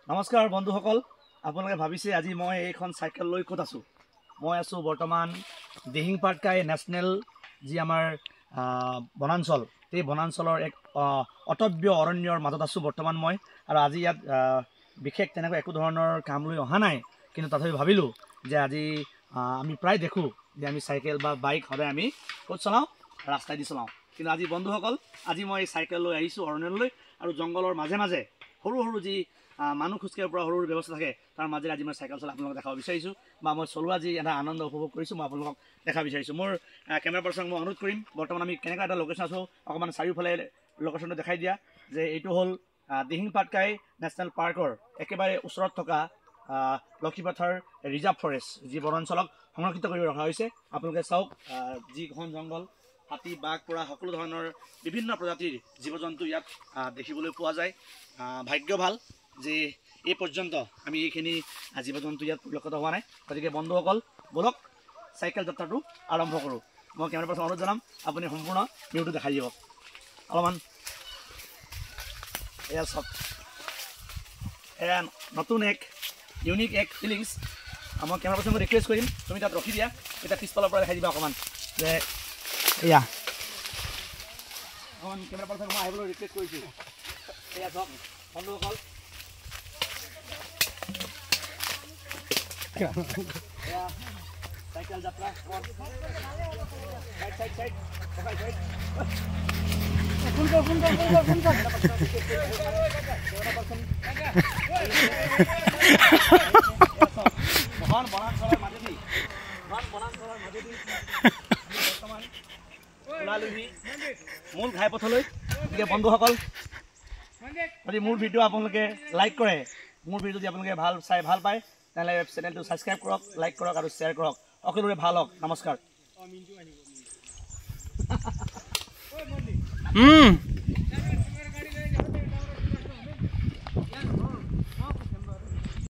নমস্কাৰ বন্ধুসকল, আপোনালোকে ভাবিছে আজি মই এইখন চাইকেল লৈ ক'ত আছোঁ। মই আছোঁ বৰ্তমান দিহিং পাটকাই নেশ্যনেল যি আমাৰ বনাঞ্চল, সেই বনাঞ্চলৰ এক অটব্য অৰণ্যৰ মাজত আছোঁ বৰ্তমান মই। আৰু আজি ইয়াত বিশেষ তেনেকুৱা একো ধৰণৰ কাম লৈ অহা নাই, কিন্তু তথাপি ভাবিলোঁ যে আজি আমি প্ৰায় দেখোঁ যে আমি চাইকেল বা বাইক সদায় আমি ক'ত চলাওঁ, ৰাস্তাই দি চলাওঁ। কিন্তু আজি বন্ধুসকল, আজি মই চাইকেল লৈ আহিছোঁ অৰণ্যলৈ, আৰু জংঘলৰ মাজে মাজে সৰু সৰু যি মানুহ খোজকাঢ়িব পৰা সৰু সৰু ব্যৱস্থা থাকে, তাৰ মাজেৰে আজি মই চাইকেল চলাই আপোনালোকক দেখাব বিচাৰিছোঁ, বা মই চলোৱা যি এটা আনন্দ উপভোগ কৰিছোঁ মই আপোনালোকক দেখাব বিচাৰিছোঁ। মোৰ কেমেৰা পাৰ্চনক মই অনুৰোধ কৰিম, বৰ্তমান আমি কেনেকুৱা এটা লোকেশ্যন আছোঁ অকণমান চাৰিওফালে লোকেশ্যনটো দেখাই দিয়া, যে এইটো হ'ল দিহিং পাটকাই নেশ্যনেল পাৰ্কৰ একেবাৰে ওচৰত থকা লক্ষীপথাৰ ৰিজাৰ্ভ ফৰেষ্ট, যি বনাঞ্চলক সংৰক্ষিত কৰি ৰখা হৈছে। আপোনালোকে চাওক, যি ঘন জংঘল, হাতী বাঘ পৰা সকলো ধৰণৰ বিভিন্ন প্ৰজাতিৰ জীৱ জন্তু ইয়াত দেখিবলৈ পোৱা যায়। ভাগ্য ভাল যে এই পৰ্যন্ত আমি এইখিনি জীৱ জন্তু ইয়াত পৰিলক্ষিত হোৱা নাই। গতিকে বন্ধুসকল, বলক চাইকেল যাত্ৰাটো আৰম্ভ কৰোঁ। মই কেমেৰা পাৰ্চন অনুৰোধ জনাম, আপুনি সম্পূৰ্ণ ভিউটো দেখাই দিব অলপমান। এয়া চাওক, এয়া নতুন এক ইউনিক এক ফিলিংছ। মই কেমেৰা পাৰ্চনক ৰিকুৱেষ্ট কৰিম, তুমি তাত ৰখি দিয়া, এতিয়া পিছফালৰ পৰা দেখাই দিবা অকণমান, যে এয়া অকণমান কেমেৰা পাৰ্চনক মই আহিবলৈ ৰিকুৱেষ্ট কৰিছোঁ। এয়া চাওক বন্ধুসকল, চাইকেল যাত্ৰা মহান বনাঞ্চলৰ মাজেদি বৰ্তমান ওলালোহি মূল ঘাইপথলৈ। গতিকে বন্ধুসকল, যদি মোৰ ভিডিঅ' আপোনালোকে লাইক কৰে, মোৰ ভিডিঅ' যদি আপোনালোকে ভাল পায়, তেনেহ'লে চেনেলটো ছাবস্ক্ৰাইব কৰক, লাইক কৰক আৰু শ্বেয়াৰ কৰক। সকলোৰে ভাল হওক। নমস্কাৰ।